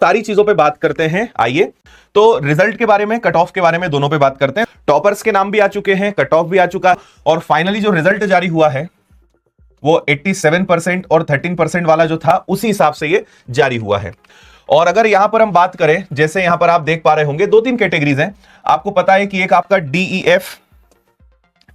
सारी चीजों पे बात करते हैं। आइए तो रिजल्ट के बारे में, कट ऑफ के बारे में, दोनों पे बात करते हैं। टॉपर्स के नाम भी आ चुके हैं, कट ऑफ भी आ चुका है और फाइनली जो रिजल्ट जारी हुआ है वो 87% और 13% वाला जो था उसी हिसाब से ये जारी हुआ है। और अगर यहां पर हम बात करें, जैसे यहां पर आप देख पा रहे होंगे 2-3 कैटेगरीज हैं। आपको पता है कि एक आपका डीईएफ,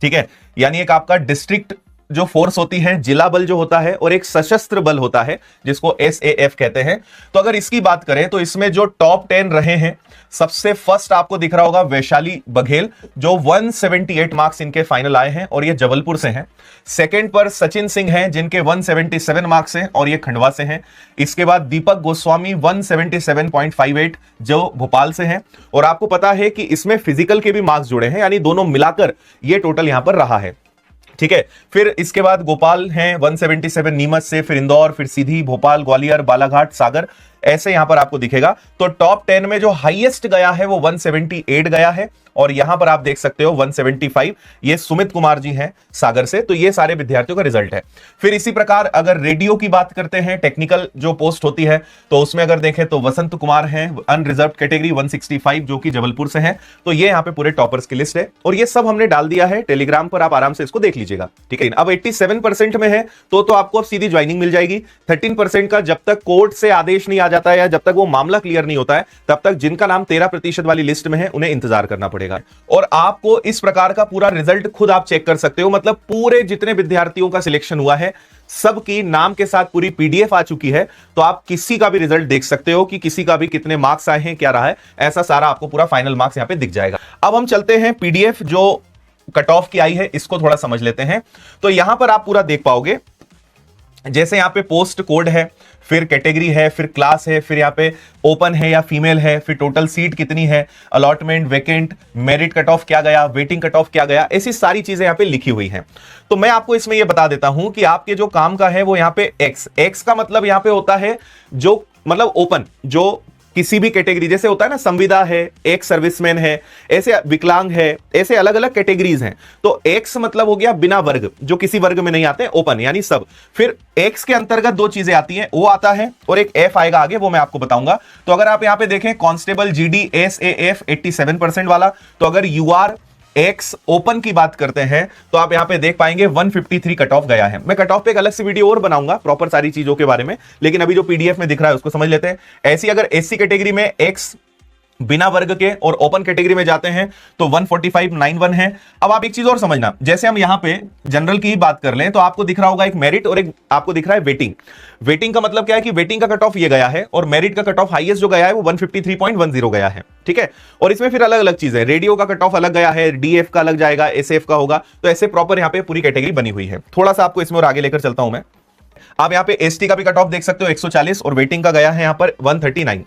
ठीक है, यानी एक आपका डिस्ट्रिक्ट जो फोर्स होती है, जिला बल जो होता है, और एक सशस्त्र बल होता है जिसको एसएएफ कहते हैं। तो अगर इसकी बात करें तो इसमें जो टॉप 10 रहे हैं, सबसे फर्स्ट आपको दिख रहा होगा वैशाली बघेल, जो 178 मार्क्स इनके फाइनल आए हैं और ये जबलपुर से हैं। सेकंड पर सचिन सिंह हैं जिनके 177 मार्क्स हैं और ये खंडवा से हैं। इसके बाद दीपक गोस्वामी 177.58 जो भोपाल से हैं। और आपको पता है कि इसमें फिजिकल के भी मार्क्स जुड़े हैं, यानी दोनों मिलाकर ये टोटल यहां पर रहा है, ठीक है। फिर इसके बाद गोपाल हैं 177 नीमच से, फिर इंदौर, फिर सीधी, भोपाल, ग्वालियर, बालाघाट, सागर, ऐसे यहां पर आपको दिखेगा। तो टॉप 10 में जो हाईएस्ट गया है वो 178 गया है और यहां पर आप देख सकते हो 175, ये सुमित कुमार जी हैं सागर से। तो ये सारे विद्यार्थियों का रिजल्ट है। फिर इसी प्रकार अगर रेडियो की बात करते हैं, टेक्निकल जो पोस्ट होती है, तो उसमें अगर देखें तो वसंत कुमार हैं अनरिजर्व कैटेगरी 165 जो कि जबलपुर से हैं। तो ये यहां पे पूरे टॉपर्स की लिस्ट है और ये सब हमने डाल दिया है टेलीग्राम पर, आप आराम से इसको देख लीजिएगा, ठीक है। अब 87% में है तो आपको अब सीधी ज्वाइनिंग मिल जाएगी। 13% का जब तक कोर्ट से आदेश नहीं आ जाता है या जब तक वो मामला क्लियर नहीं होता है, तब तक जिनका नाम 13% वाली लिस्ट में है उन्हें इंतजार करना पड़ेगा। और आपको इस प्रकार का पूरा रिजल्ट खुद आप चेक कर सकते हो, मतलब पूरे जितने विद्यार्थियों का सिलेक्शन हुआ है सबकी नाम के साथ पूरी पीडीएफ आ चुकी है। तो आप किसी का भी रिजल्ट देख सकते हो कि किसी का भी कितने मार्क्स आए हैं, क्या रहा है, ऐसा सारा आपको पूरा फाइनल मार्क्स यहां पे दिख जाएगा। अब हम चलते हैं पीडीएफ जो कट ऑफ की आई है, इसको थोड़ा समझ लेते हैं। तो यहां पर आप पूरा देख पाओगे, जैसे यहां पे पोस्ट कोड है, फिर कैटेगरी है, फिर क्लास है, फिर यहां पे ओपन है या फीमेल है, फिर टोटल सीट कितनी है, allotment, vacant, merit cut off क्या गया, वेटिंग कट ऑफ क्या गया, ऐसी सारी चीजें यहां पे लिखी हुई हैं। तो मैं आपको इसमें यह बता देता हूं कि आपके जो काम का है वो यहां पे एक्स का मतलब यहां पे होता है जो मतलब ओपन, जो किसी भी कैटेगरी, जैसे होता है ना संविदा है, एक सर्विसमैन है, ऐसे विकलांग है, ऐसे अलग अलग कैटेगरीज हैं। तो एक्स मतलब हो गया बिना वर्ग, जो किसी वर्ग में नहीं आते, ओपन यानी सब। फिर एक्स के अंतर्गत दो चीजें आती हैं, वो आता है और एक एफ आएगा आगे, वो मैं आपको बताऊंगा। तो अगर आप यहां पे देखें कांस्टेबल जीडी एसएएफ 87% वाला, तो अगर यूआर एक्स ओपन की बात करते हैं तो आप यहां पे देख पाएंगे 153 कट ऑफ गया है। मैं कट ऑफ पे एक अलग से वीडियो और बनाऊंगा प्रॉपर सारी चीजों के बारे में, लेकिन अभी जो पीडीएफ में दिख रहा है उसको समझ लेते हैं। ऐसी अगर एससी कैटेगरी में एक्स बिना वर्ग के और ओपन कैटेगरी में जाते हैं तो 14591 है। अब आप एक चीज और समझना, जैसे हम यहां पे जनरल की ही बात कर लें तो आपको दिख रहा होगा एक मेरिट और एक आपको दिख रहा है वेटिंग। वेटिंग का मतलब क्या है कि वेटिंग का कट ऑफ ये गया है और मेरिट का कट ऑफ हाईएस्ट जो गया है वो 153.10 गया है, ठीक है। और इसमें फिर अलग अलग चीजें, रेडियो का कट ऑफ अलग गया है, डीएफ का अलग जाएगा, एसएफ का होगा। तो ऐसे प्रॉपर यहां पे पूरी कैटेगरी बनी हुई है। थोड़ा सा आपको इसमें और आगे लेकर चलता हूं मैं। आप यहां पे एसटी का भी कट ऑफ देख सकते हो 140 और वेटिंग का गया है यहां पर 139।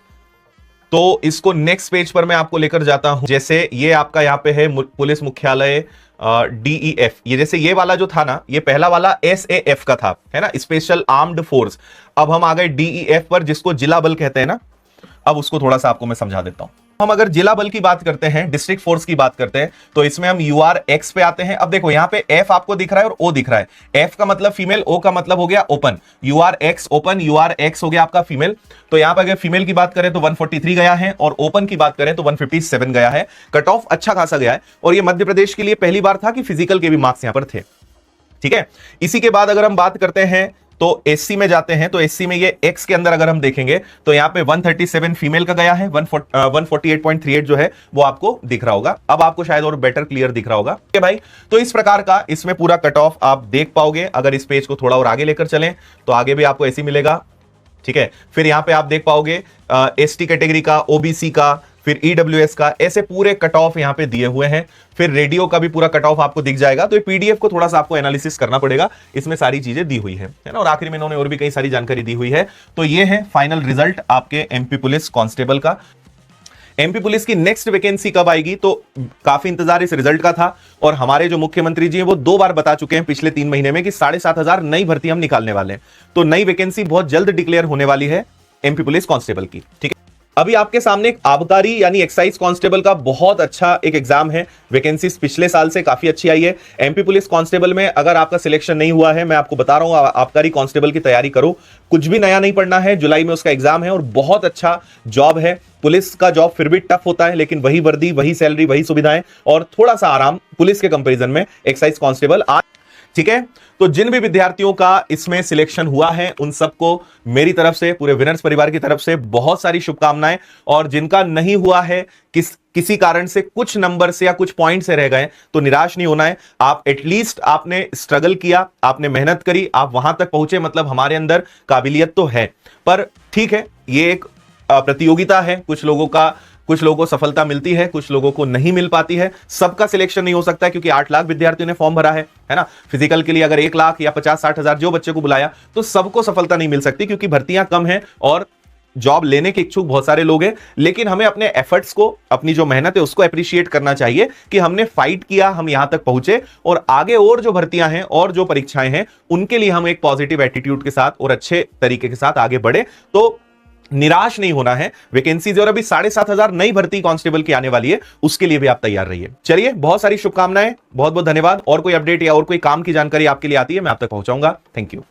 तो इसको नेक्स्ट पेज पर मैं आपको लेकर जाता हूं। जैसे ये आपका यहां पे है पुलिस मुख्यालय डीईएफ, ये जैसे ये वाला जो था ना, ये पहला वाला एसएएफ का था, है ना, स्पेशल आर्म्ड फोर्स। अब हम आ गए डीईएफ पर, जिसको जिला बल कहते हैं ना। अब उसको थोड़ा सा आपको मैं समझा देता हूं। हम अगर जिला बल की बात करते हैं, डिस्ट्रिक्ट फोर्स की बात करते हैं, तो इसमें हम यूआर एक्स पे आते हैं। अब देखो यहां पे एफ आपको दिख रहा है और ओ दिख रहा है। एफ का मतलब फीमेल, ओ का मतलब हो गया ओपन। यूआर एक्स ओपन, यूआर एक्स हो गया आपका फीमेल। तो यहां पर अगर फीमेल की बात करें तो 143 गया है और ओपन की बात करें तो 157 गया है। कट ऑफ अच्छा खासा गया है और ये मध्य प्रदेश के लिए पहली बार था कि फिजिकल के भी मार्क्स यहां पर थे, ठीक है। इसी के बाद अगर हम बात करते हैं तो एससी में जाते हैं, तो एससी में ये एक्स के अंदर अगर हम देखेंगे तो यहां पे 137 फीमेल का गया है, 148.38 जो है वो आपको दिख रहा होगा। अब आपको शायद और बेटर क्लियर दिख रहा होगा, ठीक है भाई। तो इस प्रकार का इसमें पूरा कट ऑफ आप देख पाओगे। अगर इस पेज को थोड़ा और आगे लेकर चलें तो आगे भी आपको ऐसी मिलेगा, ठीक है। फिर यहां पे आप देख पाओगे एसटी कैटेगरी का, ओबीसी का, फिर ईडब्ल्यूएस का, ऐसे पूरे कट ऑफ यहां पे दिए हुए हैं। फिर रेडियो का भी पूरा कट ऑफ आपको दिख जाएगा। तो ये पीडीएफ को थोड़ा सा आपको एनालिसिस करना पड़ेगा, इसमें सारी चीजें दी हुई है ना। और आखिर में इन्होंने और भी कई सारी जानकारी दी हुई है। तो ये है फाइनल रिजल्ट आपके एमपी पुलिस कांस्टेबल का। एमपी पुलिस की नेक्स्ट वैकेंसी कब आएगी, तो काफी इंतजार इस रिजल्ट का था और हमारे जो मुख्यमंत्री जी हैं वो 2 बार बता चुके हैं पिछले 3 महीने में कि 7,500 नई भर्ती हम निकालने वाले हैं। तो नई वैकेंसी बहुत जल्द डिक्लेयर होने वाली है एमपी पुलिस कांस्टेबल की, ठीक है। अभी आपके सामने एक आबकारी यानी एक्साइज कांस्टेबल का बहुत अच्छा एक एग्जाम है। वैकेंसीज पिछले साल से काफी अच्छी आई है। एमपी पुलिस कांस्टेबल में अगर आपका सिलेक्शन नहीं हुआ है, मैं आपको बता रहा हूं, आबकारी कांस्टेबल की तैयारी करो। कुछ भी नया नहीं पढ़ना है, जुलाई में उसका एग्जाम है और बहुत अच्छा जॉब है। पुलिस का जॉब फिर भी टफ होता है, लेकिन वही वर्दी, वही सैलरी, वही सुविधाएं और थोड़ा सा आराम पुलिस के कंपैरिजन में एक्साइज कांस्टेबल आज। ठीक है, तो जिन भी विद्यार्थियों का इसमें सिलेक्शन हुआ है उन सबको मेरी तरफ से, पूरे विनर्स परिवार की तरफ से बहुत सारी शुभकामनाएं। और जिनका नहीं हुआ है, किसी कारण से कुछ नंबर से या कुछ पॉइंट से रह गए, तो निराश नहीं होना है। आप एटलीस्ट आपने स्ट्रगल किया, आपने मेहनत करी, आप वहां तक पहुंचे, मतलब हमारे अंदर काबिलियत तो है। पर ठीक है, ये एक प्रतियोगिता है। कुछ लोगों को सफलता मिलती है, कुछ लोगों को नहीं मिल पाती है। सबका सिलेक्शन नहीं हो सकता है, क्योंकि 8 लाख विद्यार्थियों ने फॉर्म भरा है ना। फिजिकल के लिए अगर 1 लाख या 50-60 हजार जो बच्चे को बुलाया, तो सबको सफलता नहीं मिल सकती, क्योंकि भर्तियां कम हैं और जॉब लेने के इच्छुक बहुत सारे लोग हैं। लेकिन हमें अपने एफर्ट्स को, अपनी जो मेहनत है उसको अप्रिशिएट करना चाहिए कि हमने फाइट किया, हम यहां तक पहुंचे और आगे और जो भर्तियां हैं और जो परीक्षाएं हैं उनके लिए हम एक पॉजिटिव एटीट्यूड के साथ और अच्छे तरीके के साथ आगे बढ़े। तो निराश नहीं होना है। वैकेंसीज और अभी 7,500 नई भर्ती कांस्टेबल की आने वाली है, उसके लिए भी आप तैयार रहिए। चलिए, बहुत सारी शुभकामनाएं, बहुत बहुत धन्यवाद। और कोई अपडेट या और कोई काम की जानकारी आपके लिए आती है, मैं आप तक पहुंचाऊंगा। Thank you.